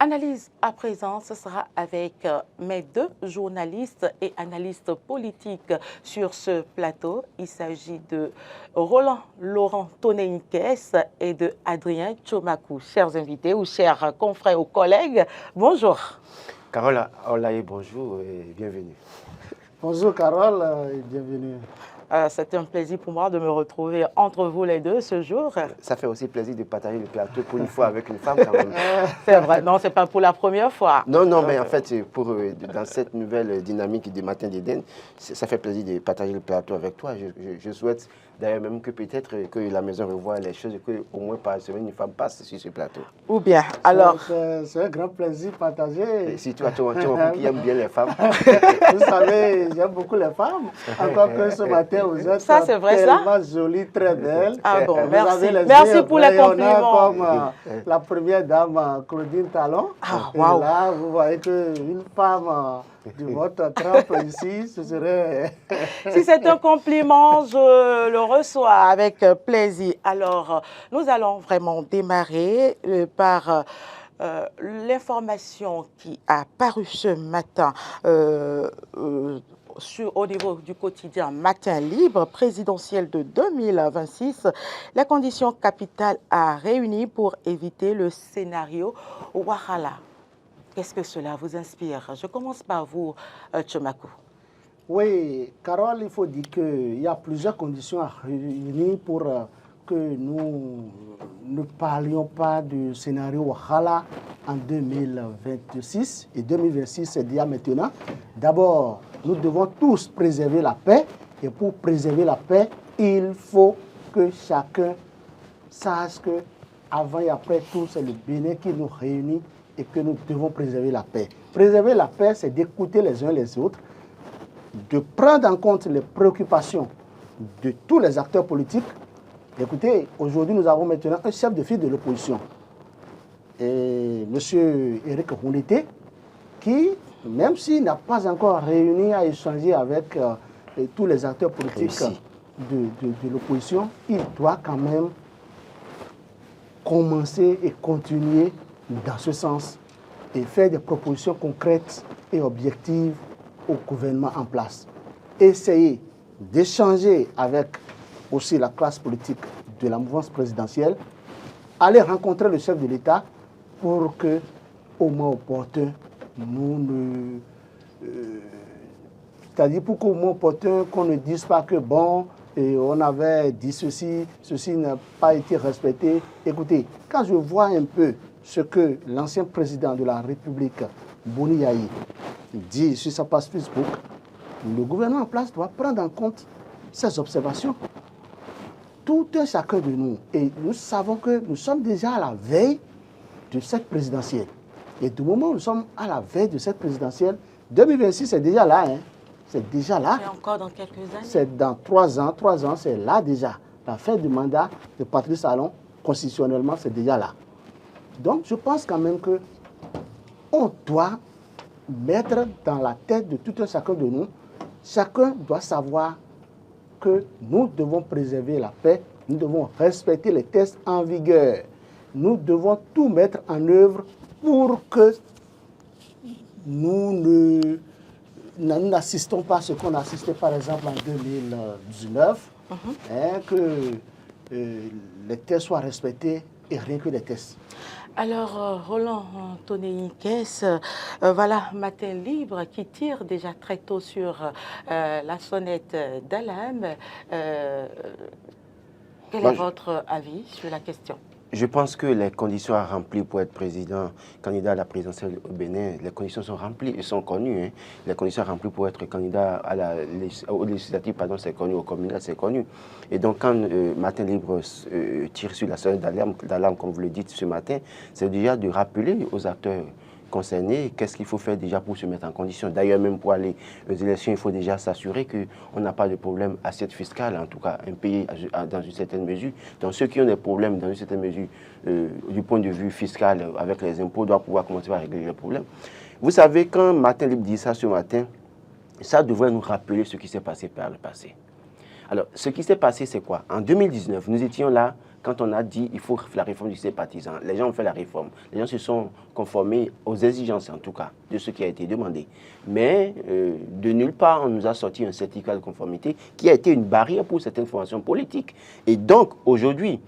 Analyse à présent, ce sera avec mes deux journalistes et analystes politiques sur ce plateau. Il s'agit de Roland Laurent Tonéikes et de Adrien Tchomakou. Chers invités ou chers confrères ou collègues, bonjour. Carole Olaye, bonjour et bienvenue. Bonjour Carole et bienvenue. C'est un plaisir pour moi de me retrouver entre vous les deux ce jour. Ça fait aussi plaisir de partager le plateau pour une fois avec une femme quand même. C'est vrai, non, c'est pas pour la première fois. Non, mais en fait, dans cette nouvelle dynamique du Matin d'Éden, ça fait plaisir de partager le plateau avec toi. Je souhaite d'ailleurs même que peut-être que la maison revoie les choses et qu'au moins par semaine, une femme passe sur ce plateau. Ou bien, alors... C'est un grand plaisir partagé. Si tu as un qui aime bien les femmes. Vous savez, j'aime beaucoup les femmes. Encore que ce matin, vous êtes ça, c'est vrai, tellement jolie, très belle. Ah bon, vous merci. Avez les Merci pour les compliments. Comme la première dame, Claudine Talon. Ah, et wow. là, vous voyez qu'une femme de votre trempe ici, ce serait... Si c'est un compliment, je le reçois avec plaisir. Alors, nous allons vraiment démarrer par l'information qui a paru ce matin au niveau du quotidien Matin Libre, présidentiel de 2026. Les conditions capitales à réunir pour éviter le scénario Ouattara. Qu'est-ce que cela vous inspire? Je commence par vous, Tchomakou. Oui, Carole, il faut dire qu'il y a plusieurs conditions à réunir pour que nous ne parlions pas du scénario Ouattara en 2026. Et 2026, c'est déjà maintenant. D'abord, nous devons tous préserver la paix. Et pour préserver la paix, il faut que chacun sache que avant et après tout, c'est le Bénin qui nous réunit et que nous devons préserver la paix. Préserver la paix, c'est d'écouter les uns les autres, de prendre en compte les préoccupations de tous les acteurs politiques. Écoutez, aujourd'hui, nous avons maintenant un chef de file de l'opposition, M. Éric Rounete, qui, même s'il n'a pas encore réuni à échanger avec tous les acteurs politiques de l'opposition, il doit quand même commencer et continuer dans ce sens et faire des propositions concrètes et objectives au gouvernement en place. Essayer d'échanger avec aussi la classe politique de la mouvance présidentielle, aller rencontrer le chef de l'État pour que, au moment opportun, c'est-à-dire pour qu'au moment opportun, qu'on ne dise pas que bon, et on avait dit ceci n'a pas été respecté. Écoutez, quand je vois un peu ce que l'ancien président de la République, Boni Yayi, dit sur sa page Facebook, le gouvernement en place doit prendre en compte ces observations. Tout un chacun de nous, et nous savons que nous sommes déjà à la veille de cette présidentielle. Et du moment où nous sommes à la veille de cette présidentielle, 2026, c'est déjà là. Hein. C'est déjà là. Et encore dans quelques années. C'est dans 3 ans. 3 ans, c'est là déjà. La fin du mandat de Patrice Talon, constitutionnellement, c'est déjà là. Donc, je pense quand même que on doit mettre dans la tête de tout un chacun de nous, chacun doit savoir que nous devons préserver la paix, nous devons respecter les textes en vigueur. Nous devons tout mettre en œuvre pour que nous n'assistons pas à ce qu'on assistait par exemple en 2019, que les tests soient respectés et rien que les tests. Alors, Roland Tonéikes, voilà Matin Libre qui tire déjà très tôt sur la sonnette d'alarme. Quel est votre avis sur la question? Je pense que les conditions à remplir pour être président, candidat à la présidentielle au Bénin, les conditions sont remplies et sont connues. Hein. Les conditions à remplir pour être candidat au législatif, c'est connu, au communal, c'est connu. Et donc, quand Matin Libre tire sur la sonnette d'alarme, comme vous le dites ce matin, c'est déjà de rappeler aux acteurs concernés, qu'est-ce qu'il faut faire déjà pour se mettre en condition. D'ailleurs, même pour aller aux élections, il faut déjà s'assurer qu'on n'a pas de problème assiette fiscale, en tout cas un pays dans une certaine mesure. Donc ceux qui ont des problèmes dans une certaine mesure du point de vue fiscal avec les impôts doivent pouvoir commencer à régler les problèmes. Vous savez, quand Matin Libre dit ça ce matin, ça devrait nous rappeler ce qui s'est passé par le passé. Alors, ce qui s'est passé, c'est quoi? En 2019, nous étions là quand on a dit il faut la réforme du système partisan. Les gens ont fait la réforme. Les gens se sont conformés aux exigences, en tout cas, de ce qui a été demandé. Mais de nulle part, on nous a sorti un certificat de conformité qui a été une barrière pour certaines formations politiques. Et donc, aujourd'hui,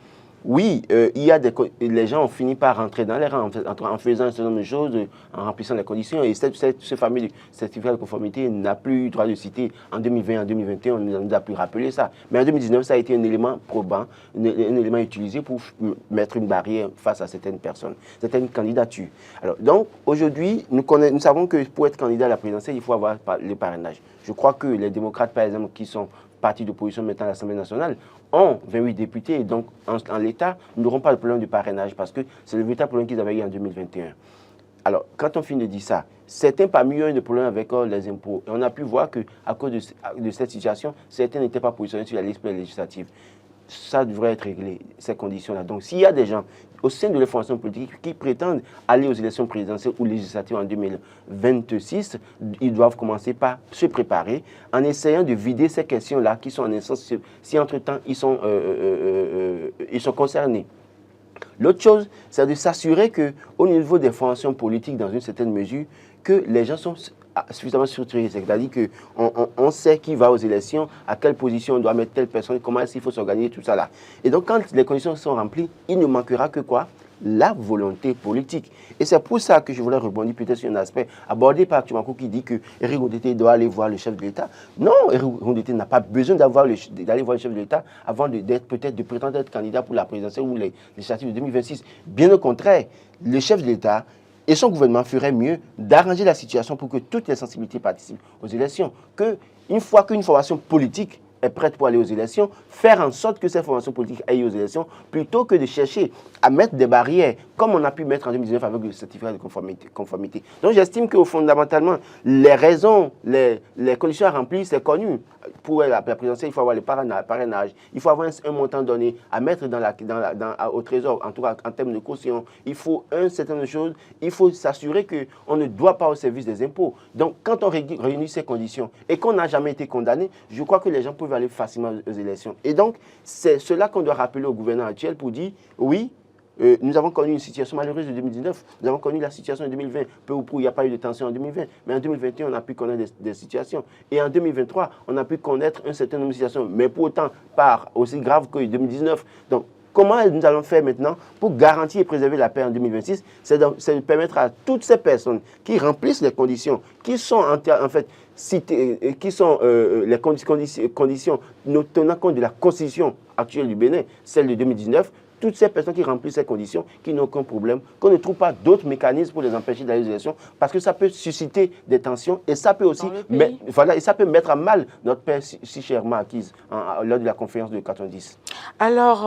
oui, les gens ont fini par rentrer dans les rangs en faisant un certain nombre de choses, en remplissant les conditions. Et ce fameux certificat de conformité n'a plus eu droit de citer en 2020, en 2021, on ne nous a plus rappelé ça. Mais en 2019, ça a été un élément probant, un élément utilisé pour mettre une barrière face à certaines personnes, certaines candidatures. Alors, donc, aujourd'hui, nous savons que pour être candidat à la présidentielle, il faut avoir le parrainage. Je crois que les démocrates, par exemple, qui sont partis d'opposition maintenant à l'Assemblée nationale, ont 28 députés et donc en l'état, nous n'aurons pas de problème de parrainage parce que c'est le véritable problème qu'ils avaient eu en 2021. Alors, quand on finit de dire ça, certains parmi eux ont des problèmes avec les impôts. Et on a pu voir qu'à cause de cette situation, certains n'étaient pas positionnés sur la liste législative. Ça devrait être réglé, ces conditions-là. Donc, s'il y a des gens au sein de la formation politique qui prétendent aller aux élections présidentielles ou législatives en 2026, ils doivent commencer par se préparer en essayant de vider ces questions-là qui sont en essence, si entre-temps ils sont concernés. L'autre chose, c'est de s'assurer qu'au niveau des formations politiques, dans une certaine mesure, que les gens sont suffisamment structuré, c'est-à-dire qu'on sait qui va aux élections, à quelle position on doit mettre telle personne, comment est-ce qu'il faut s'organiser, tout ça là. Et donc, quand les conditions sont remplies, il ne manquera que quoi? La volonté politique. Et c'est pour ça que je voulais rebondir peut-être sur un aspect abordé par Tumakou qui dit que Éric Rondeté doit aller voir le chef de l'État. Non, Éric Rondeté n'a pas besoin d'aller voir le chef de l'État avant de prétendre être candidat pour la présidentielle ou les législatives de 2026. Bien au contraire, le chef de l'État et son gouvernement ferait mieux d'arranger la situation pour que toutes les sensibilités participent aux élections. Une fois qu'une formation politique est prête pour aller aux élections, faire en sorte que ces formations politiques aillent aux élections, plutôt que de chercher à mettre des barrières, comme on a pu mettre en 2019 avec le certificat de conformité. Donc j'estime que fondamentalement, les raisons, les conditions à remplir, c'est connu. Pour la présidentielle, il faut avoir le parrainage, il faut avoir un montant donné à mettre au trésor, en tout cas en termes de caution. Il faut un certain nombre de choses, il faut s'assurer qu'on ne doit pas au service des impôts. Donc quand on réunit ces conditions et qu'on n'a jamais été condamné, je crois que les gens peuvent aller facilement aux élections. Et donc, c'est cela qu'on doit rappeler au gouvernement actuel pour dire, oui, nous avons connu une situation malheureuse de 2019, nous avons connu la situation de 2020, peu ou prou, il n'y a pas eu de tension en 2020, mais en 2021, on a pu connaître des situations. Et en 2023, on a pu connaître un certain nombre de situations, mais pour autant, pas aussi grave que 2019. Donc, comment nous allons faire maintenant pour garantir et préserver la paix en 2026? C'est de permettre à toutes ces personnes qui remplissent les conditions, qui sont en fait citées, qui sont les conditions tenant compte de la constitution actuelle du Bénin, celle de 2019, toutes ces personnes qui remplissent ces conditions, qui n'ont aucun problème, qu'on ne trouve pas d'autres mécanismes pour les empêcher d'aller aux élections, parce que ça peut susciter des tensions et ça peut aussi mettre à mal notre paix si chèrement acquise lors de la conférence de 90. Alors,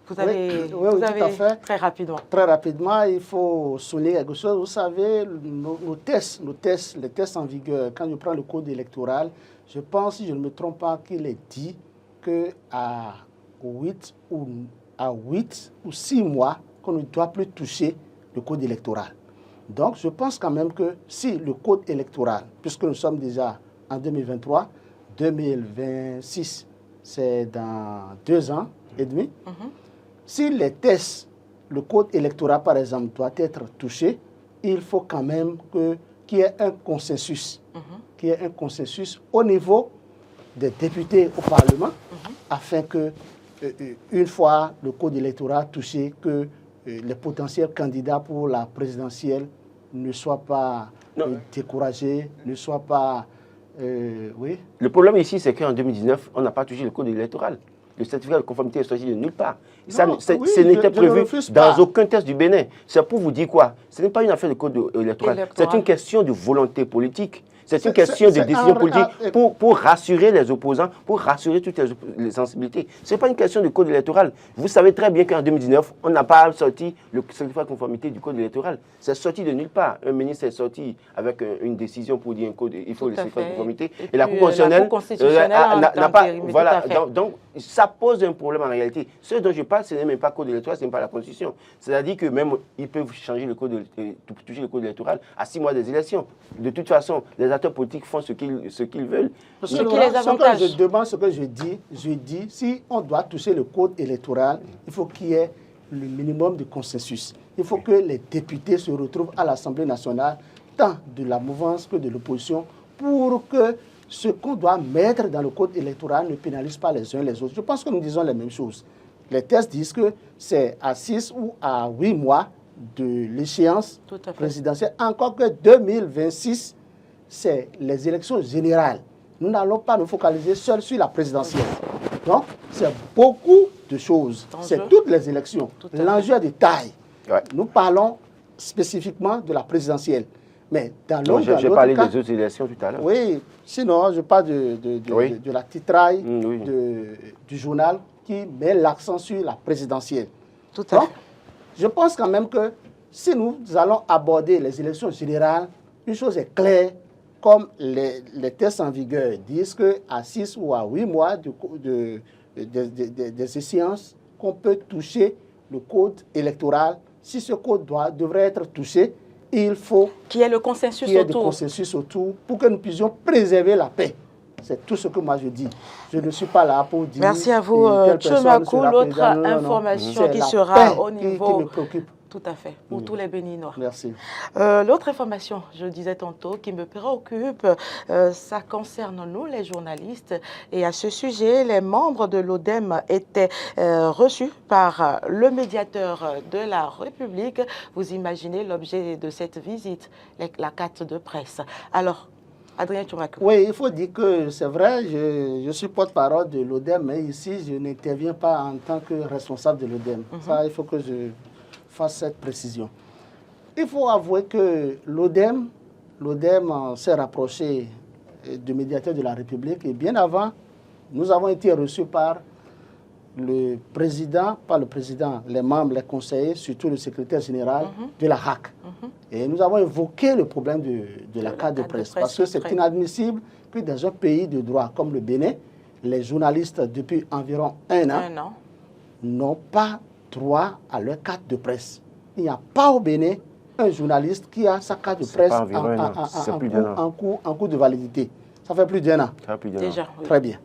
vous avez tout à fait. Très rapidement. Très rapidement, il faut souligner quelque chose. Vous savez, les tests en vigueur, quand je prends le code électoral, je pense, si je ne me trompe pas, qu'il est dit qu'à 8 ou 6 mois qu'on ne doit plus toucher le code électoral. Donc, je pense quand même que si le code électoral, puisque nous sommes déjà en 2023, 2026, c'est dans 2 ans et demi, si les tests, le code électoral, par exemple, doit être touché, il faut quand même qu'il y ait un consensus, qu'il y ait un consensus au niveau des députés au Parlement, afin que une fois le code électoral touché, que les potentiels candidats pour la présidentielle ne soient pas découragés, ne soient pas... oui. Le problème ici, c'est qu'en 2019, on n'a pas touché le code électoral. Le certificat de conformité est sorti de nulle part. Ce n'était prévu dans aucun test du Bénin. C'est pour vous dire quoi? Ce n'est pas une affaire de code électoral. C'est une question de volonté politique. C'est une question de décision politique pour rassurer les opposants, pour rassurer toutes les sensibilités. Ce n'est pas une question de code électoral. Vous savez très bien qu'en 2019, on n'a pas sorti le certificat de conformité du code électoral. C'est sorti de nulle part. Un ministre est sorti avec une décision pour dire un code, il faut le certificat de conformité. Et la Cour constitutionnelle n'a pas... Voilà, donc ça pose un problème en réalité. Ce dont je parle, ce n'est même pas le code électoral, ce n'est pas la Constitution. C'est-à-dire que même ils peuvent changer le code, toucher le code électoral à 6 mois des élections. De toute façon, les acteurs politiques font ce qu'ils veulent. Parce que ce que je demande, ce que je dis, si on doit toucher le code électoral, il faut qu'il y ait le minimum de consensus. Il faut que les députés se retrouvent à l'Assemblée nationale, tant de la mouvance que de l'opposition, pour que ce qu'on doit mettre dans le code électoral ne pénalise pas les uns les autres. Je pense que nous disons les mêmes choses. Les tests disent que c'est à 6 ou à 8 mois de l'échéance présidentielle. Encore que 2026, c'est les élections générales. Nous n'allons pas nous focaliser seuls sur la présidentielle. Donc, c'est beaucoup de choses. C'est toutes les élections. L'enjeu est de taille. Ouais. Nous parlons spécifiquement de la présidentielle. Mais dans l'autre cas... J'ai parlé des autres élections tout à l'heure. Oui, sinon, je parle de la titraille du journal qui met l'accent sur la présidentielle. Tout à fait. Je pense quand même que si nous allons aborder les élections générales, une chose est claire, comme les tests en vigueur disent qu'à 6 ou à 8 mois des échéances, qu'on peut toucher le code électoral. Si ce code devrait être touché, il faut qu'il y ait le consensus autour pour que nous puissions préserver la paix. C'est tout ce que moi je dis. Je ne suis pas là pour dire... Merci à vous, Tchomakou. L'autre information qui sera au niveau... qui me préoccupe. Tout à fait, pour tous les Béninois. Merci. L'autre information, je disais tantôt, qui me préoccupe, ça concerne nous, les journalistes. Et à ce sujet, les membres de l'ODEM étaient reçus par le médiateur de la République. Vous imaginez l'objet de cette visite, la carte de presse. Alors, Adrien Tchomakou. Oui, il faut dire que c'est vrai, je suis porte-parole de l'ODEM, mais ici, je n'interviens pas en tant que responsable de l'ODEM. Ça, il faut que je fasse cette précision. Il faut avouer que l'ODEM s'est rapproché du médiateur de la République et bien avant, nous avons été reçus par le président, pas le président, les membres, les conseillers, surtout le secrétaire général de la RAC. Et nous avons évoqué le problème de la carte de presse parce que c'est inadmissible que dans un pays de droit comme le Bénin, les journalistes, depuis environ un an, n'ont pas droit à leur carte de presse. Il n'y a pas au Bénin un journaliste qui a sa carte de presse en cours de validité. Ça fait plus d'un an. Déjà, oui. Très bien.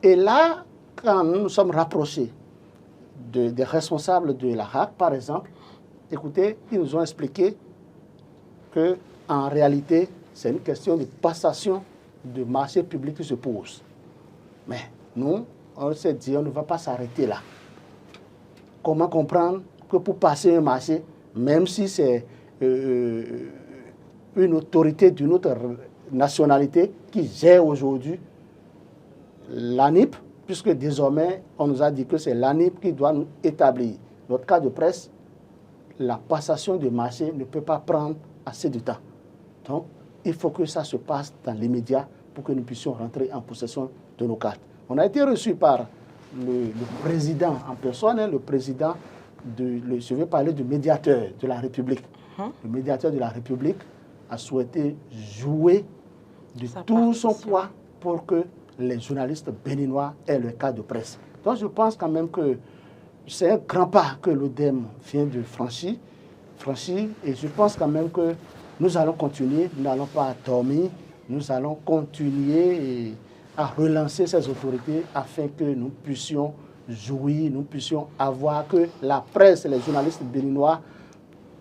Et là, quand nous nous sommes rapprochés des responsables de la RAC, par exemple, écoutez, ils nous ont expliqué qu'en réalité, c'est une question de passation de marché public qui se pose. Mais nous, on s'est dit, on ne va pas s'arrêter là. Comment comprendre que pour passer un marché, même si c'est une autorité d'une autre nationalité qui gère aujourd'hui l'ANIP, puisque désormais, on nous a dit que c'est l'ANIP qui doit nous établir notre carte de presse, la passation de marché ne peut pas prendre assez de temps. Donc, il faut que ça se passe dans l'immédiat pour que nous puissions rentrer en possession de nos cartes. On a été reçus par le président en personne, le président je vais parler du médiateur de la République. Le médiateur de la République a souhaité jouer de tout son poids pour que les journalistes béninois aient le cas de presse. Donc je pense quand même que c'est un grand pas que l'ODEM vient de franchir, et je pense quand même que nous allons continuer, nous n'allons pas dormir, nous allons continuer à relancer ces autorités afin que nous puissions jouir, nous puissions avoir que la presse et les journalistes béninois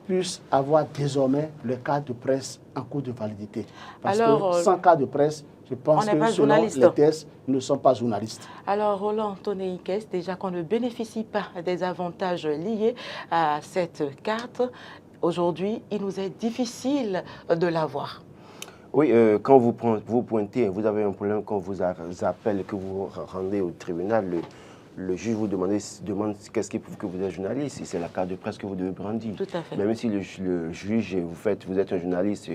puissent avoir désormais le cadre de presse en cours de validité. Parce que sans cadre de presse, je pense que selon les tests, nous ne sommes pas journalistes. Alors, Roland Tonei-Nkes, déjà qu'on ne bénéficie pas des avantages liés à cette carte, aujourd'hui, il nous est difficile de l'avoir. Oui, quand vous pointez, vous avez un problème, quand vous appelle, que vous rendez au tribunal, le juge vous demande qu'est-ce qui prouve que vous êtes journaliste, si c'est la carte de presse que vous devez brandir. Tout à fait. Même si le juge, vous êtes un journaliste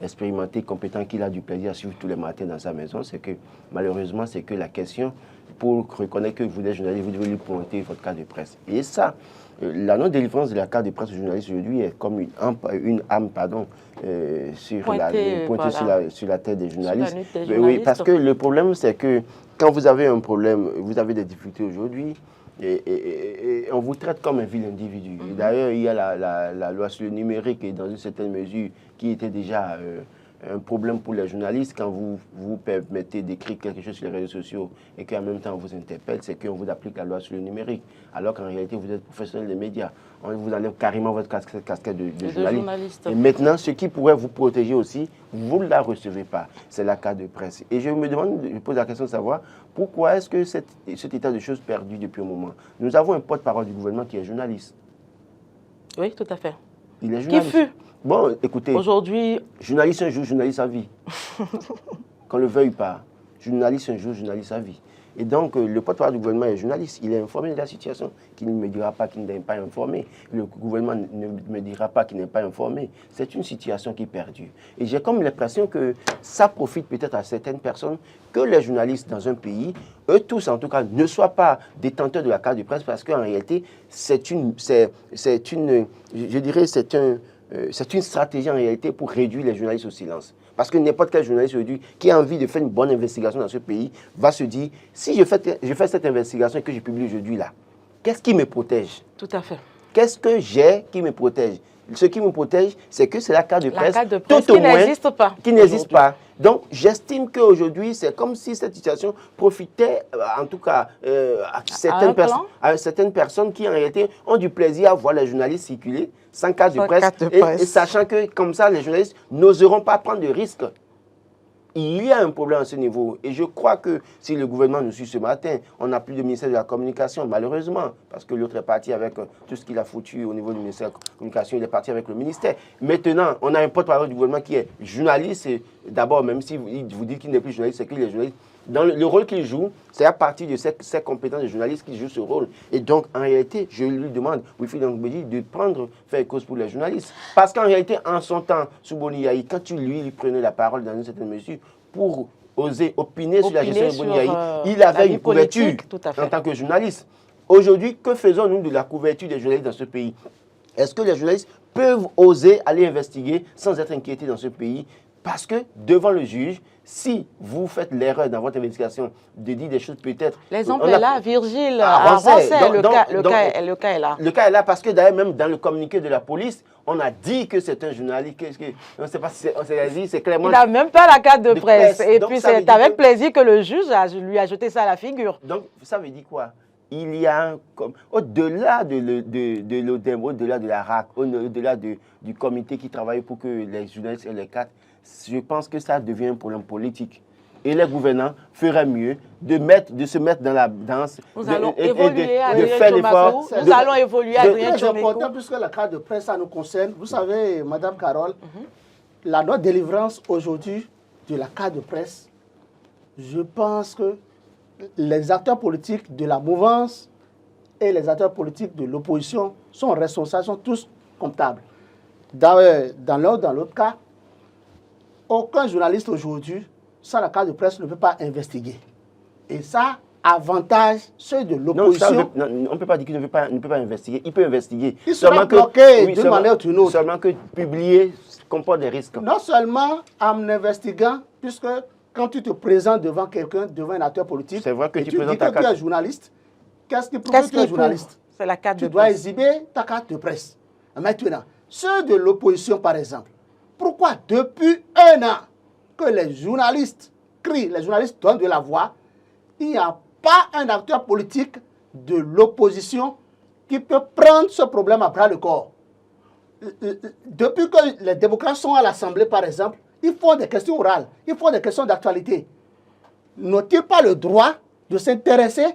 expérimenté, compétent, qu'il a du plaisir à suivre tous les matins dans sa maison, c'est que malheureusement, c'est que la question, pour reconnaître que vous êtes journaliste, vous devez lui pointer votre carte de presse. Et ça, la non-délivrance de la carte de presse aux journalistes aujourd'hui est comme une âme sur la tête des journalistes. Oui, parce que le problème, c'est que quand vous avez un problème, vous avez des difficultés aujourd'hui, et on vous traite comme un vil individu. D'ailleurs, il y a la loi sur le numérique, et dans une certaine mesure, qui était déjà un problème pour les journalistes. Quand vous vous permettez d'écrire quelque chose sur les réseaux sociaux et qu'en même temps on vous interpelle, c'est qu'on vous applique la loi sur le numérique, alors qu'en réalité vous êtes professionnel des médias. On vous enlève carrément votre casquette de journaliste. Et maintenant, ce qui pourrait vous protéger aussi, vous ne la recevez pas. C'est la carte de presse. Et je pose la question de savoir pourquoi est-ce que cet état de choses perdu depuis un moment. Nous avons un porte-parole du gouvernement qui est journaliste. Oui, tout à fait. Il est journaliste. Qui fut? Bon, écoutez, aujourd'hui, journaliste un jour, journaliste à vie. Qu'on le veuille pas. Journaliste un jour, journaliste à vie. Et donc, le porte-parole du gouvernement est journaliste. Il est informé de la situation. Qui ne me dira pas qu'il n'est pas informé. Le gouvernement ne me dira pas qu'il n'est pas informé. C'est une situation qui perdure. Et j'ai comme l'impression que ça profite peut-être à certaines personnes que les journalistes dans un pays, eux tous en tout cas, ne soient pas détenteurs de la carte de presse parce qu'en réalité, c'est une stratégie en réalité pour réduire les journalistes au silence. Parce que n'importe quel journaliste aujourd'hui qui a envie de faire une bonne investigation dans ce pays va se dire, si je fais cette investigation et que je publie aujourd'hui là, qu'est-ce qui me protège? Tout à fait. Qu'est-ce que j'ai qui me protège? Ce qui me protège, c'est que c'est la carte de presse, tout qui n'existe pas. Qui n'existe pas. Donc, j'estime qu'aujourd'hui, c'est comme si cette situation profitait, en tout cas, à certaines personnes qui, en réalité, ont du plaisir à voir les journalistes circuler sans carte de presse. Et sachant que, comme ça, les journalistes n'oseront pas prendre de risques. Il y a un problème à ce niveau. Et je crois que si le gouvernement nous suit ce matin, on n'a plus de ministère de la Communication, malheureusement, parce que l'autre est parti avec tout ce qu'il a foutu au niveau du ministère de la Communication, il est parti avec le ministère. Maintenant, on a un porte-parole du gouvernement qui est journaliste. D'abord, même si vous dites qu'il n'est plus journaliste, c'est qu'il est journaliste. Dans le rôle qu'il joue, c'est à partir de ses compétences de journaliste qu'il joue ce rôle. Et donc, en réalité, je lui demande, Wilfried Dangbedi, de faire cause pour les journalistes. Parce qu'en réalité, en son temps, sous Boni Yayi, quand lui prenait la parole dans une certaine mesure pour oser opiner sur la gestion de Boni Yayi, il avait une couverture en tant que journaliste. Aujourd'hui, que faisons-nous de la couverture des journalistes dans ce pays? Est-ce que les journalistes peuvent oser aller investiguer sans être inquiétés dans ce pays? Parce que devant le juge, si vous faites l'erreur dans votre investigation de dire des choses peut-être... L'exemple est là, Virgile avançait, le cas est là. Le cas est là parce que d'ailleurs même dans le communiqué de la police, on a dit que c'est un journaliste, on ne sait pas si c'est clairement... Il n'a même pas la carte de presse. Et puis c'est avec plaisir que le juge lui a jeté ça à la figure. Donc ça veut dire quoi? Il y a au-delà de l'ODEM, au-delà de la RAC, au-delà du comité qui travaille pour que les journalistes aient les cartes, je pense que ça devient un problème politique. Et les gouvernants feraient mieux de se mettre dans la danse. Nous allons évoluer, Nous allons évoluer, Adrien C'est important puisque la carte de presse, ça nous concerne. Vous savez, Madame Carole, la non-délivrance aujourd'hui de la carte de presse, je pense que les acteurs politiques de la mouvance et les acteurs politiques de l'opposition sont responsables, sont tous comptables. Dans l'un ou dans l'autre cas, aucun journaliste aujourd'hui, sans la carte de presse, ne peut pas investiguer. Et ça avantage ceux de l'opposition. On ne peut pas dire qu'il ne peut pas investiguer. Il peut investiguer. Il sera bloqué d'une manière ou d'une autre. Seulement que publier comporte des risques. Non seulement en investiguant, puisque quand tu te présentes devant quelqu'un, devant un acteur politique, c'est vrai que tu dis que tu es journaliste, qu'est-ce qui prouve que tu es journaliste? C'est la carte de presse. Tu dois exhiber ta carte de presse. Maintenant, ceux de l'opposition, par exemple, pourquoi depuis un an que les journalistes crient, les journalistes donnent de la voix, il n'y a pas un acteur politique de l'opposition qui peut prendre ce problème à bras le corps? Depuis que les démocrates sont à l'Assemblée, par exemple, ils font des questions orales, ils font des questions d'actualité. N'ont-ils pas le droit de s'intéresser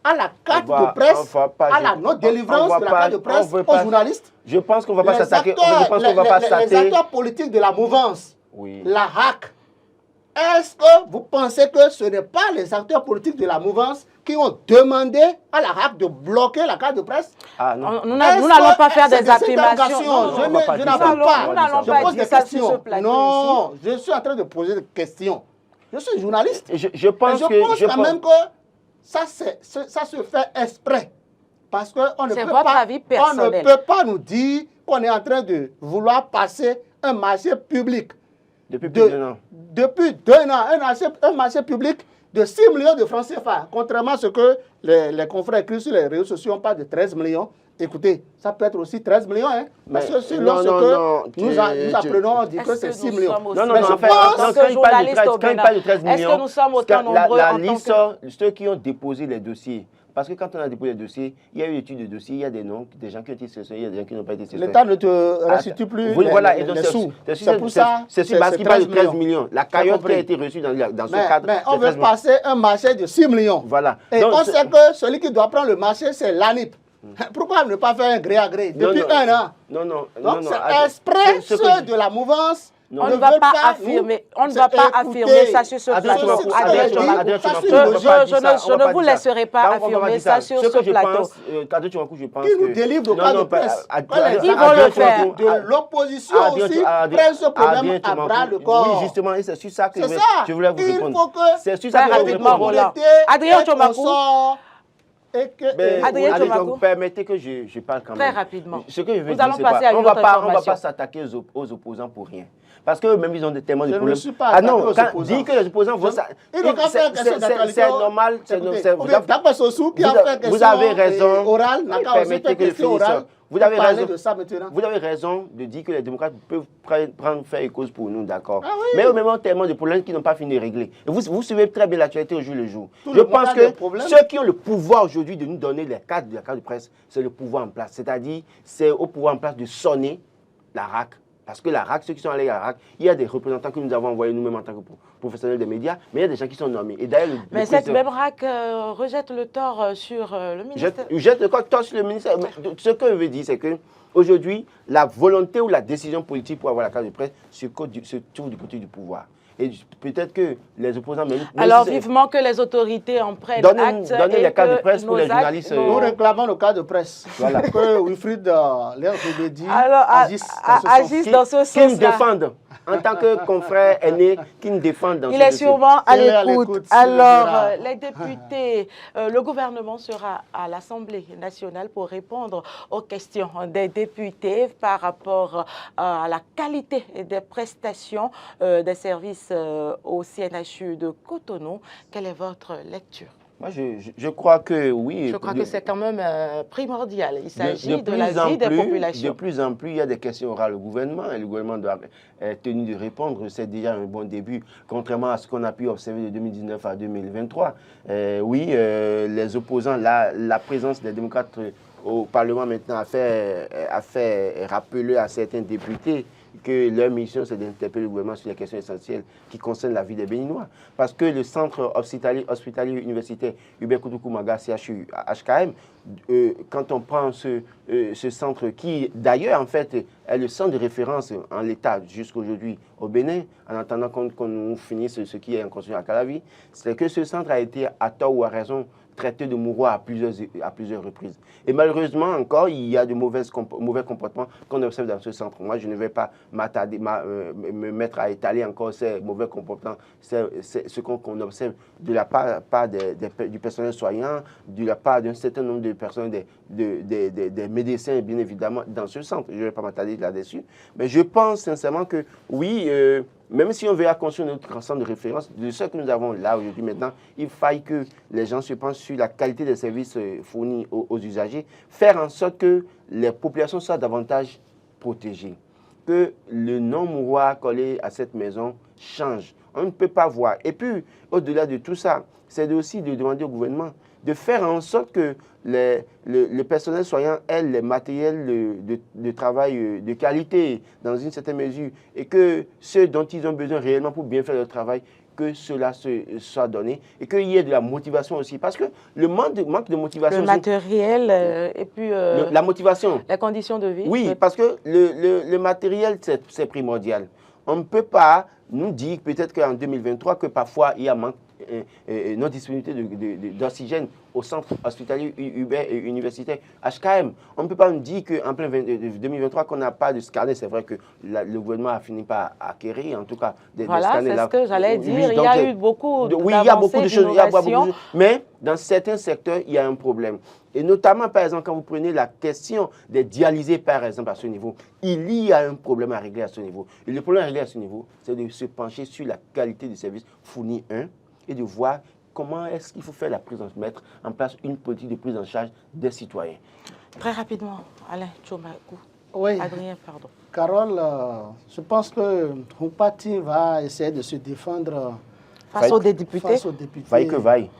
à la carte de presse, à la non-délivrance de la carte de presse aux journalistes? Je pense qu'on ne va pas s'attaquer. Les acteurs politiques de la mouvance, la RAC, est-ce que vous pensez que ce n'est pas les acteurs politiques de la mouvance qui ont demandé à la RAC de bloquer la carte de presse? Nous n'allons pas faire des affirmations. Je n'en veux pas. Je pose des questions. Non, je suis en train de poser des questions. Je suis journaliste. Je pense quand même que ça se fait exprès Parce qu'on ne, C'est votre avis personnel. On ne peut pas nous dire qu'on est en train de vouloir passer un marché public. Depuis plus d'un an. Depuis 2 ans, un marché public de 6 millions de francs CFA. Contrairement à ce que les confrères écrivent sur les réseaux sociaux, on parle de 13 millions. Écoutez, ça peut être aussi 13 millions, hein. Parce que selon ce que nous apprenons, on dit que c'est 6 millions. Non, en fait, quand il parle de 13 millions, est-ce que nous sommes autant nombreux la liste, ceux qui ont déposé les dossiers, parce que quand on a déposé les dossiers, il y a eu étude de dossier, il y a des noms, des gens qui ont été sélectionnés, il y a des gens qui n'ont pas été sélectionnés. L'État ne te restitue plus les sous. C'est pour ça, c'est parce qu'il parle de 13 millions. La cagnotte qui a été reçue dans ce cadre. Mais on veut passer un marché de 6 millions. Voilà. Et on sait que celui qui doit prendre le marché, c'est l'ANIP. Pourquoi ne pas faire un gré à gré depuis 1 an? Non. Donc c'est exprès ceux de la mouvance. On ne va pas affirmer, ça sur ce plateau. Je ne vous laisserai pas affirmer ça sur ce plateau. Qui nous délivre de cas de presse? Ils vont le faire. De l'opposition aussi prennent ce problème à bras le corps. Oui, justement, et c'est sur ça que je voulais vous répondre. Il faut que c'est sur ça que Adrien Tchomakou. Adrien Tchomakou, permettez que je parle quand même. Très rapidement. Ce que je veux dire, c'est pas, on ne va pas s'attaquer aux opposants pour rien. Parce qu'eux-mêmes, ils ont tellement de problèmes. Ah non, dis que les opposants vont... C'est normal. Vous avez raison. Permettez que je finisse. Vous avez raison de dire que les démocrates peuvent faire cause pour nous, d'accord. Ah, oui. Mais au même temps, tellement de problèmes qui n'ont pas fini de régler. Et vous suivez très bien l'actualité au jour le jour. Je pense que ceux qui ont le pouvoir aujourd'hui de nous donner les cadres de la carte de presse, c'est le pouvoir en place. C'est-à-dire, c'est au pouvoir en place de sonner la RAC. Parce que la RAC, ceux qui sont allés à la RAC, il y a des représentants que nous avons envoyés nous-mêmes en tant que professionnels des médias, mais il y a des gens qui sont nommés. Et d'ailleurs, mais cette même RAC rejette le tort sur le ministère. Jette le tort sur le ministère. Ce que je veux dire, c'est qu'aujourd'hui, la volonté ou la décision politique pour avoir la carte de presse se trouve du côté du pouvoir. Et peut-être que les opposants... Alors, vivement que les autorités en prennent acte. Donnez les cartes de presse pour les journalistes. Nous réclamons le cas de presse. Voilà. Que Wilfried Léon Rébédi agisse dans ce sens-là. Qui me défendent. En tant que confrère aîné, qui me défendent dans ce dossier. Il est sûrement à l'écoute. Alors, les députés, le gouvernement sera à l'Assemblée nationale pour répondre aux questions des députés par rapport à la qualité des prestations des services au CNHU de Cotonou. Quelle est votre lecture? Moi, je crois que oui. Je crois que c'est quand même primordial. Il s'agit de la vie des populations. De plus en plus, il y a des questions orales au gouvernement et le gouvernement doit être tenu de répondre. C'est déjà un bon début, contrairement à ce qu'on a pu observer de 2019 à 2023. Les opposants, la présence des démocrates au Parlement maintenant a fait rappeler à certains députés que leur mission, c'est d'interpeller le gouvernement sur les questions essentielles qui concernent la vie des Béninois. Parce que le centre hospitalier universitaire Hubert Koutoukou-Maga, CHU, HKM, quand on prend ce centre qui, d'ailleurs, en fait, est le centre de référence en l'état jusqu'aujourd'hui au Bénin, en attendant qu'on finisse ce qui est en construction à Calavi, c'est que ce centre a été, à tort ou à raison, traité de mouroir à plusieurs reprises. Et malheureusement, encore, il y a de mauvais comportements qu'on observe dans ce centre. Moi, je ne vais pas me mettre à étaler encore ces mauvais comportements, ce qu'on observe de la part du personnel soignant, de la part d'un certain nombre de personnes, des médecins, bien évidemment, dans ce centre. Je ne vais pas m'attarder là-dessus. Mais je pense sincèrement que, oui, même si on veut construire notre centre de référence, de ce que nous avons là aujourd'hui maintenant, il faille que les gens se penchent sur la qualité des services fournis aux usagers, faire en sorte que les populations soient davantage protégées, que le non-mouroir collé à cette maison change. On ne peut pas voir. Et puis, au-delà de tout ça, c'est aussi de demander au gouvernement de faire en sorte que le personnel soignant ait les matériels de travail de qualité dans une certaine mesure et que ceux dont ils ont besoin réellement pour bien faire leur travail, que cela soit donné et qu'il y ait de la motivation aussi. Parce que le manque de motivation... Le matériel et puis... la motivation. Les conditions de vie. Oui, parce que le matériel, c'est primordial. On ne peut pas nous dire peut-être qu'en 2023, que parfois il y a non disponibilité d'oxygène au centre hospitalier universitaire HKM. On ne peut pas me dire qu'en plein 2023 qu'on n'a pas de scanner. C'est vrai que le gouvernement a fini par acquérir en tout cas des scanners. Voilà, c'est ce que j'allais dire. Oui, il y a eu beaucoup oui, il y a beaucoup de choses. d'innovations. Mais dans certains secteurs, il y a un problème. Et notamment, par exemple, quand vous prenez la question des dialysés, par exemple, à ce niveau, il y a un problème à régler à ce niveau. Et le problème à régler à ce niveau, c'est de se pencher sur la qualité du service fourni, et de voir comment est-ce qu'il faut faire mettre en place une politique de prise en charge des citoyens. Très rapidement, Alain Tchomakou. Oui. Adrien, pardon. Carole, je pense que mon parti va essayer de se défendre face aux députés. Vaille que vaille.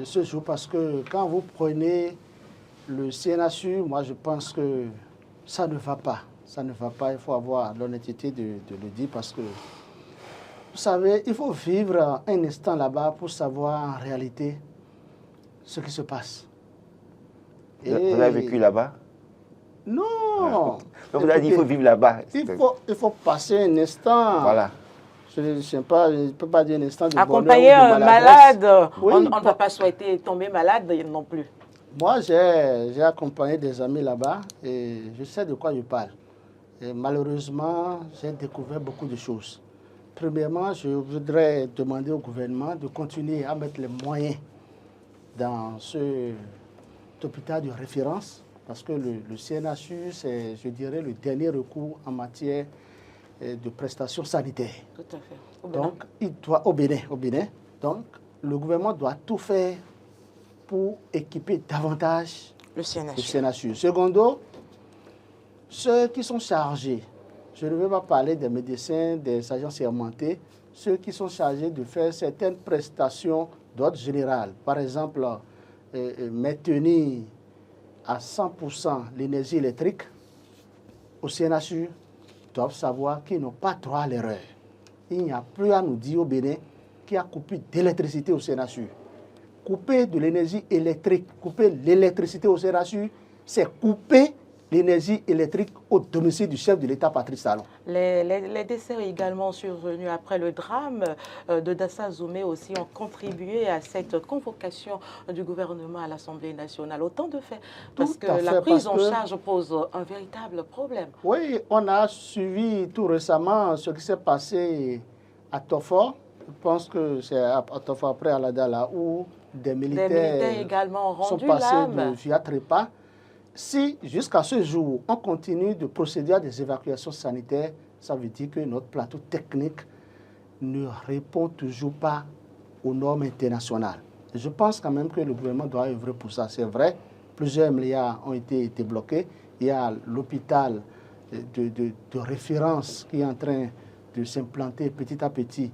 Ce jour, parce que quand vous prenez le CNHU, moi je pense que ça ne va pas. Ça ne va pas, il faut avoir l'honnêteté de le dire parce que, vous savez, il faut vivre un instant là-bas pour savoir en réalité ce qui se passe. Vous avez vécu là-bas? Non. Donc vous avez dit qu'il faut vivre là-bas. Il faut passer un instant. Voilà. Je ne peux pas dire un instant de accompagner un malade. Oui, on ne va pas souhaiter tomber malade non plus. Moi, j'ai accompagné des amis là-bas et je sais de quoi je parle. Et malheureusement, j'ai découvert beaucoup de choses. Premièrement, je voudrais demander au gouvernement de continuer à mettre les moyens dans cet hôpital de référence parce que le CNHU, c'est, je dirais, le dernier recours en matière de prestations sanitaires. Tout à fait. Donc, il doit, au Bénin. Donc, le gouvernement doit tout faire pour équiper davantage le CNHU. Secondo, ceux qui sont chargés, je ne veux pas parler des médecins, des agents sermentés, ceux qui sont chargés de faire certaines prestations d'ordre général. Par exemple, maintenir à 100% l'énergie électrique au CNHU, doivent savoir qu'ils n'ont pas droit à l'erreur. Il n'y a plus à nous dire au Bénin qu'il y a coupé d'électricité au CNHU. Couper de l'énergie électrique, couper l'électricité au CNHU, c'est couper l'énergie électrique au domicile du chef de l'État, Patrice Talon. Les décès également survenus après le drame de Dassa Zoumé aussi ont contribué à cette convocation du gouvernement à l'Assemblée nationale. Autant de faits, parce que la prise en charge pose un véritable problème. Oui, on a suivi tout récemment ce qui s'est passé à Tofor. Je pense que c'est à Tofor après Aladala où des militaires également ont sont rendu passés l'âme. via Trépa. Si jusqu'à ce jour, on continue de procéder à des évacuations sanitaires, ça veut dire que notre plateau technique ne répond toujours pas aux normes internationales. Je pense quand même que le gouvernement doit œuvrer pour ça. C'est vrai, plusieurs milliards ont été bloqués. Il y a l'hôpital de référence qui est en train de s'implanter petit à petit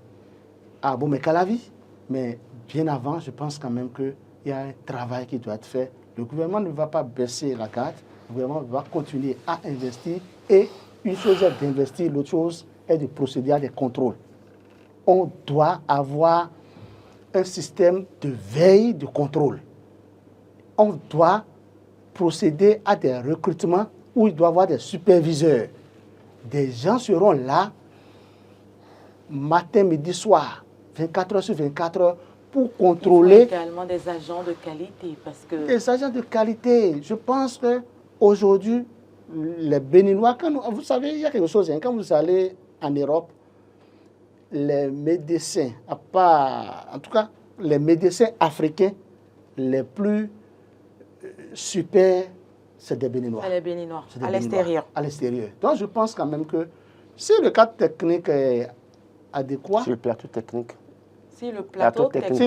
à Bomé-Calavi. Mais bien avant, je pense quand même qu'il y a un travail qui doit être fait. Le gouvernement ne va pas baisser la garde, le gouvernement va continuer à investir et une chose est d'investir, l'autre chose est de procéder à des contrôles. On doit avoir un système de veille, de contrôle. On doit procéder à des recrutements où il doit y avoir des superviseurs. Des gens seront là matin, midi, soir, 24 heures sur 24 heures, pour contrôler. Il faut également des agents de qualité. Parce que... Des agents de qualité. Je pense qu'aujourd'hui, les Béninois, vous savez, il y a quelque chose, quand vous allez en Europe, les médecins, en tout cas, les médecins africains les plus super, c'est des Béninois. C'est les Béninois, à l'extérieur. À l'extérieur. Donc, je pense quand même que si le cadre technique est adéquat. Sur le plateau technique. Si le plateau technique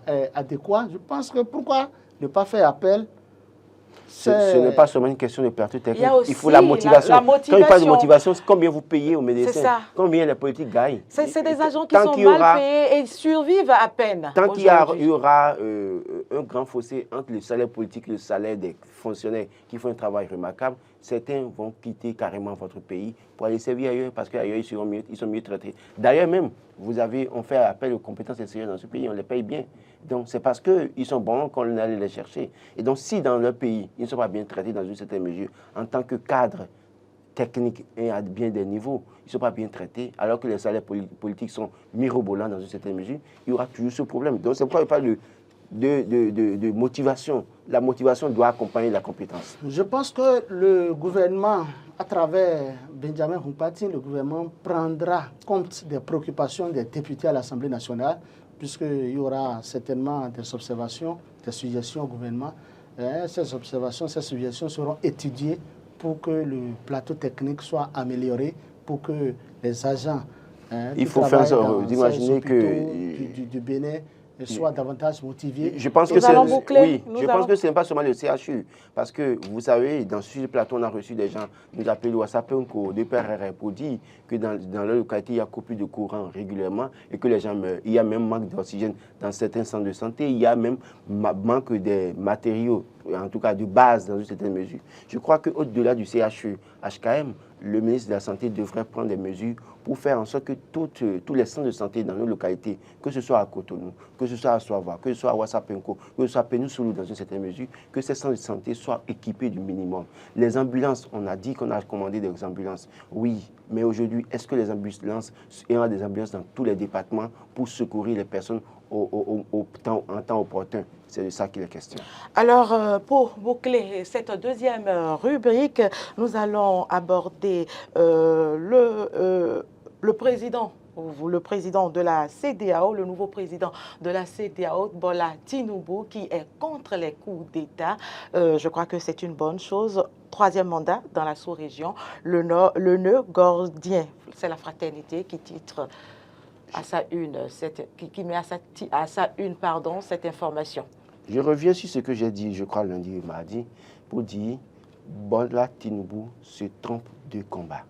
est adéquat, je pense que pourquoi ne pas faire appel? Ce n'est pas seulement une question de plateau technique. Il faut la motivation. Quand il parle de motivation, c'est combien vous payez aux médecins, combien les politiques gagnent. C'est des agents qui sont mal payés et survivent à peine. Tant qu'il y aura un grand fossé entre le salaire politique et le salaire des fonctionnaires qui font un travail remarquable, certains vont quitter carrément votre pays pour aller servir ailleurs parce qu'ailleurs, ils sont mieux traités. D'ailleurs même, on fait appel aux compétences extérieures dans ce pays, on les paye bien. Donc c'est parce qu'ils sont bons qu'on allait les chercher. Et donc si dans leur pays, ils ne sont pas bien traités dans une certaine mesure, en tant que cadre techniques et à bien des niveaux, ils ne sont pas bien traités, alors que les salaires politiques sont mirobolants dans une certaine mesure, il y aura toujours ce problème. Donc c'est pourquoi je parle de motivation. La motivation doit accompagner la compétence. Je pense que le gouvernement, à travers Benjamin Humpati, le gouvernement prendra compte des préoccupations des députés à l'Assemblée nationale, puisqu'il y aura certainement des observations, des suggestions au gouvernement. Et ces observations, ces suggestions seront étudiées pour que le plateau technique soit amélioré, pour que les agents il faut faire ça, d'imaginer que du Bénin soient davantage motivés. Je pense que ce n'est pas seulement le CHU, parce que vous savez, sur le plateau, on a reçu des gens, nous appellent Wassapenko, de PRR, pour dire que dans leur localité, il y a coupure de courant régulièrement et que les gens meurent. Il y a même manque d'oxygène dans certains centres de santé, il y a même manque des matériaux, en tout cas de base dans une certaine mesure. Je crois qu'au-delà du CHU, HKM, le ministre de la Santé devrait prendre des mesures pour faire en sorte que tous les centres de santé dans nos localités, que ce soit à Cotonou, que ce soit à Soava, que ce soit à Wassapenko, que ce soit à Pénousoulou dans une certaine mesure, que ces centres de santé soient équipés du minimum. Les ambulances, on a dit qu'on a commandé des ambulances. Oui, mais aujourd'hui, est-ce que les ambulances, il y aura des ambulances dans tous les départements pour secourir les personnes en temps opportun? C'est de ça qu'il est question. Alors, pour boucler cette deuxième rubrique, nous allons aborder le président de la CEDEAO, le nouveau président de la CEDEAO, Bola Tinubu, qui est contre les coups d'État. Je crois que c'est une bonne chose. Troisième mandat dans la sous-région, le nœud gordien, c'est la fraternité qui titre à sa une, qui met à sa une, cette information. Je reviens sur ce que j'ai dit, je crois, lundi et mardi, pour dire Bola Tinubu se trompe de combat.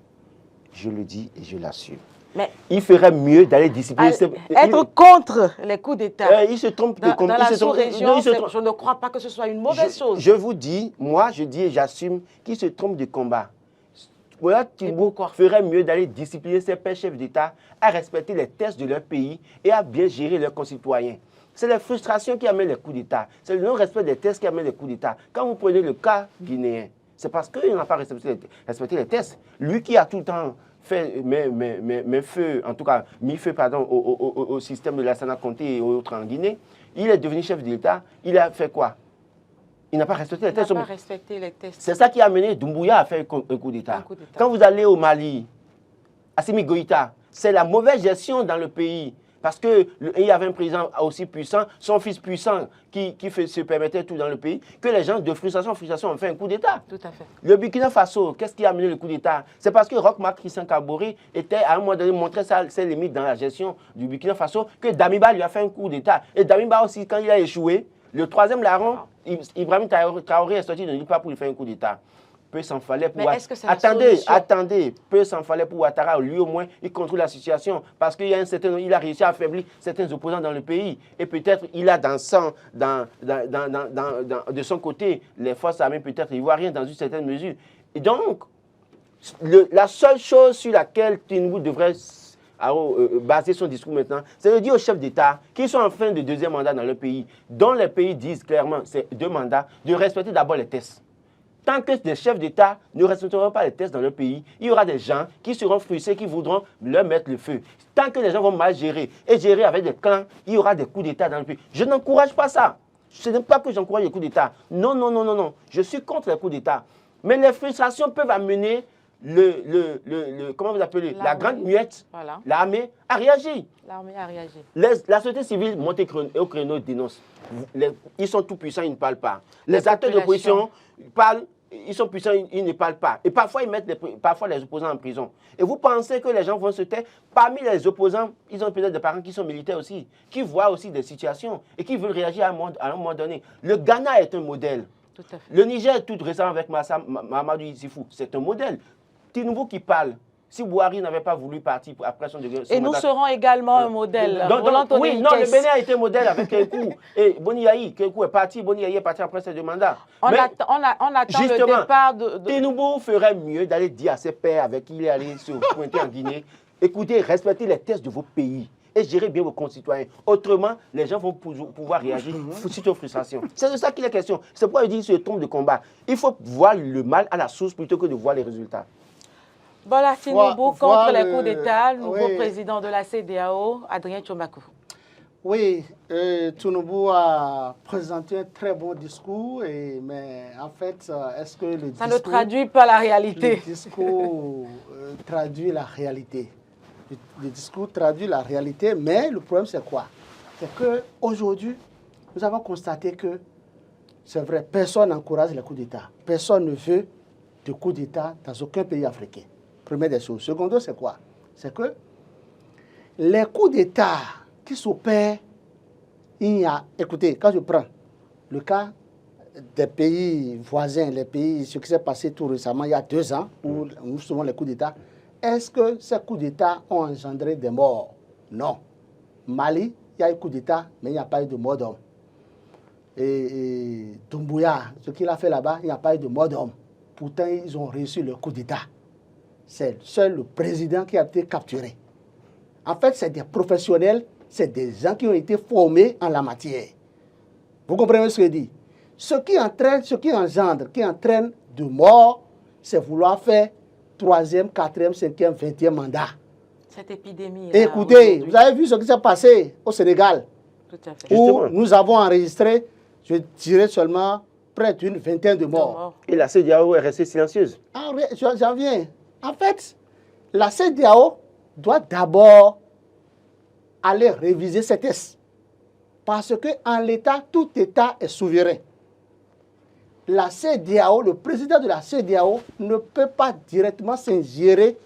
Je le dis et je l'assume. Mais il ferait mieux d'aller discipliner... Être contre les coups d'État il se trompe de combat. Dans la sous-région, je ne crois pas que ce soit une mauvaise chose. Je vous dis, moi je dis et j'assume qu'il se trompe de combat. Bola Tinubu ferait mieux d'aller discipliner ses pères chefs d'État à respecter les tests de leur pays et à bien gérer leurs concitoyens. C'est la frustration qui amène les coups d'État. C'est le non-respect des tests qui amène les coups d'État. Quand vous prenez le cas guinéen, c'est parce qu'il n'a pas respecté les tests. Lui qui a tout le temps fait mis feu au système de la Sana Conté et autres en Guinée, il est devenu chef de l'État. Il a fait quoi? Il n'a pas respecté les tests. Il n'a pas respecté les tests. C'est ça qui a amené Doumbouya à faire un coup d'État. Quand vous allez au Mali, Assimi Goïta, c'est la mauvaise gestion dans le pays. Parce qu'il y avait un président aussi puissant, son fils puissant, qui se permettait tout dans le pays, que les gens de frustration en frustration ont fait un coup d'État. Tout à fait. Le Burkina Faso, qu'est-ce qui a amené le coup d'État? C'est parce que Roch-Marc Christian Kaboré était à un moment donné montré ses limites dans la gestion du Burkina Faso, que Damiba lui a fait un coup d'État. Et Damiba aussi, quand il a échoué, le troisième larron, Ibrahim Traoré est sorti de nulle part pour lui faire un coup d'État. Peu s'en fallait pour peu s'en fallait pour Ouattara. Lui au moins, il contrôle la situation parce qu'il il a réussi à affaiblir certains opposants dans le pays. Et peut-être il a de son côté les forces armées peut-être ivoiriennes dans une certaine mesure. Et donc, la seule chose sur laquelle Tinubu devrait baser son discours maintenant, c'est de dire aux chefs d'État qui sont en fin de deuxième mandat dans le pays, dont les pays disent clairement, c'est 2 mandats, de respecter d'abord les tests. Tant que les chefs d'État ne respecteront pas les tests dans le pays, il y aura des gens qui seront frustrés, qui voudront leur mettre le feu. Tant que les gens vont mal gérer et gérer avec des clans, il y aura des coups d'État dans le pays. Je n'encourage pas ça. Ce n'est pas que j'encourage les coups d'État. Non, non, non, non, non. Je suis contre les coups d'État. Mais les frustrations peuvent amener comment vous appelez, la grande muette, voilà. L'armée a réagi. L'armée a réagi. La société civile monte au créneau dénonce. Ils sont tout puissants, ils ne parlent pas. Les acteurs d'opposition parlent. Ils sont puissants, ils ne parlent pas. Et parfois, ils mettent les opposants en prison. Et vous pensez que les gens vont se taire? Parmi les opposants, ils ont peut-être des parents qui sont militaires aussi, qui voient aussi des situations et qui veulent réagir à un moment donné. Le Ghana est un modèle. Tout à fait. Le Niger, tout récemment avec Mahamadou Issoufou, c'est un modèle. Tinubu qui parle. Si Bouhari n'avait pas voulu partir après son degré... Et nous serons également un modèle. Oui, non, le Bénin a été modèle avec Kekou. Et Boniaï, Kekou est parti, Boniaï est parti après ses 2 mandats. On attend le départ de... Tinubu ferait mieux d'aller dire à ses pairs avec qui il est allé se pointer en Guinée, écoutez, respectez les tests de vos pays et gérez bien vos concitoyens. Autrement, les gens vont pouvoir réagir suite aux frustrations. C'est de ça qu'il est question. C'est pourquoi je dis que ce tombe de combat. Il faut voir le mal à la source plutôt que de voir les résultats. Bola Tinubu contre les coups d'État, nouveau oui. président de la CEDEAO, Adrien Tchombakou. Oui, Tinubu a présenté un très bon discours, mais en fait, est-ce que le discours... Ça ne traduit pas la réalité. Le discours traduit la réalité. Le discours traduit la réalité, mais le problème c'est quoi? C'est qu'aujourd'hui, nous avons constaté que, c'est vrai, personne n'encourage les coups d'État. Personne ne veut de coups d'État dans aucun pays africain. Première des choses. Secondo, c'est quoi? C'est que les coups d'État qui s'opèrent, il y a... Écoutez, quand je prends le cas des pays voisins, les pays, ce qui s'est passé tout récemment, il y a 2 ans, où nous souvent les coups d'État, est-ce que ces coups d'État ont engendré des morts? Non. Mali, il y a eu coup d'État, mais il n'y a pas eu de mort d'homme. Et Doumbouya, ce qu'il a fait là-bas, il n'y a pas eu de mort d'homme. Pourtant, ils ont réussi le coup d'État. C'est seul le président qui a été capturé. En fait, c'est des professionnels, c'est des gens qui ont été formés en la matière. Vous comprenez ce que je dis? Ce qui engendre, qui entraîne de mort, c'est vouloir faire 3e, 4e, 5e, 20e mandat. Cette épidémie. Écoutez, vous avez vu ce qui s'est passé au Sénégal, tout à fait. où nous avons enregistré, je dirais seulement, près d'une vingtaine de morts. Et la CEDEAO est restée silencieuse. Ah, j'en viens. En fait, la CEDEAO doit d'abord aller réviser ces tests. Parce qu'en l'État, tout État est souverain. La CEDEAO, le président de la CEDEAO ne peut pas directement s'ingérer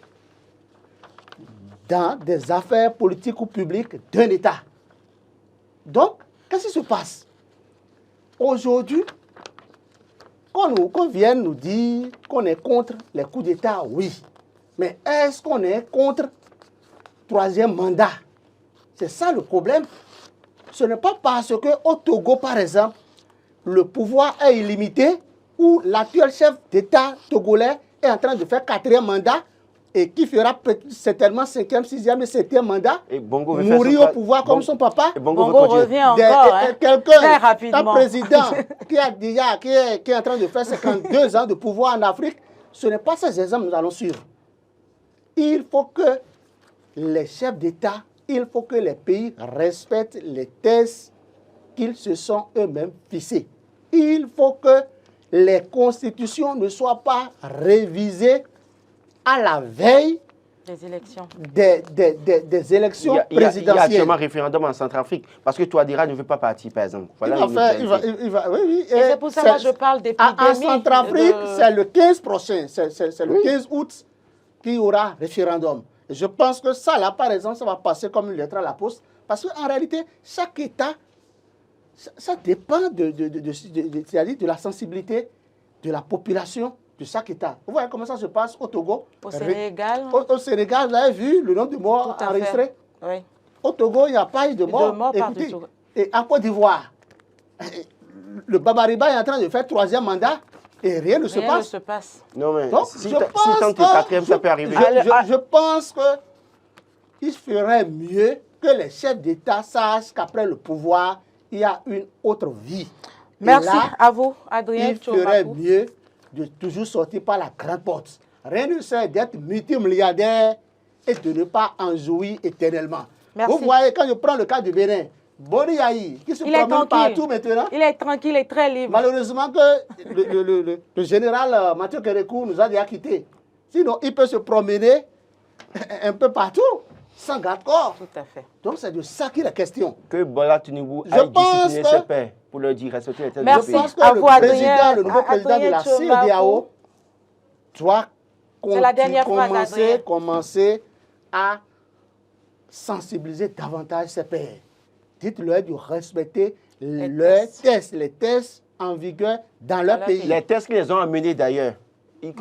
dans des affaires politiques ou publiques d'un État. Donc, qu'est-ce qui se passe? Aujourd'hui, qu'on vienne nous dire qu'on est contre les coups d'État, oui. Mais est-ce qu'on est contre 3e mandat? C'est ça le problème. Ce n'est pas parce qu'au Togo, par exemple, le pouvoir est illimité, où l'actuel chef d'État togolais est en train de faire 4e mandat, et qui fera certainement 5e, 6e et 7e mandat, et Bongo mourir au pouvoir comme son papa. Et Bongo revient encore. Quelqu'un, un président qui est en train de faire 52 ans de pouvoir en Afrique, ce n'est pas ces exemples que nous allons suivre. Il faut que les chefs d'État, il faut que les pays respectent les tests qu'ils se sont eux-mêmes fixés. Il faut que les constitutions ne soient pas révisées à la veille des élections, des élections présidentielles. Il y a actuellement un référendum en Centrafrique, parce que Touadéra ne veut pas partir, par exemple. Voilà oui. Et c'est pour ça que je parle d'épidémie. En Centrafrique, c'est le 15 prochain, c'est le 15 août qu'il y aura référendum. Et je pense que ça, là, par exemple, ça va passer comme une lettre à la poste, parce qu'en réalité, chaque État, ça dépend de la sensibilité de la population de chaque État. Vous voyez comment ça se passe au Togo? Au Sénégal. Au Sénégal, vous avez vu le nombre de morts enregistrés? Oui. Au Togo, il n'y a pas eu de morts. Écoutez, et en Côte d'Ivoire, le Babariba est en train de faire 3e mandat et rien ne se passe. Non, mais donc, si tant que 4e, ça peut arriver. Je pense qu'il ferait mieux que les chefs d'État sachent qu'après le pouvoir, il y a une autre vie. Merci à vous, Adrien Tchombakou. Il ferait mieux de toujours sortir par la grande porte. Rien ne sert d'être multimilliardaire et de ne pas en jouir éternellement. Merci. Vous voyez, quand je prends le cas du Bénin, Boni Yahi, qui se promène partout maintenant. Il est tranquille et très libre. Malheureusement que le général Mathieu Kérékou nous a déjà quittés. Sinon, il peut se promener un peu partout, sans garde-corps. Tout à fait. Donc, c'est de ça qu'il est question. Que Bola Tinubu aille discipliner ses pairs pour leur dire respecter les tests. Merci. Je pense que le nouveau président de la CEDEAO doit commencer à sensibiliser davantage ses pairs. Dites-leur de respecter les tests en vigueur dans leur pays. Les tests qu'ils ont amenés d'ailleurs. Non,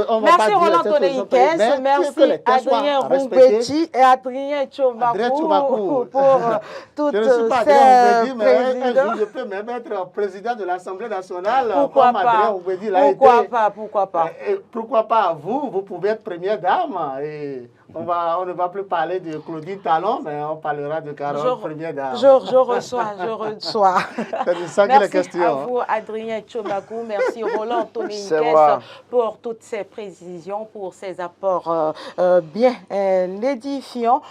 on va merci Roland Tonei Kess, merci Adrien Roumbetti et Adrien Tchombakou pour toutes ces présidents. Un jour, je peux même être président de l'Assemblée nationale. Pourquoi pas? Pourquoi pas? Pourquoi pas vous pouvez être première dame. Et on ne va plus parler de Claudine Talon, mais on parlera de Carole, première dame. Je reçois. C'est de ça qu'il est question. Merci à vous, Adrien Tchombakou. Merci Roland Tonei Kess. revoir. pour toutes ces précisions, pour ces apports bien édifiants.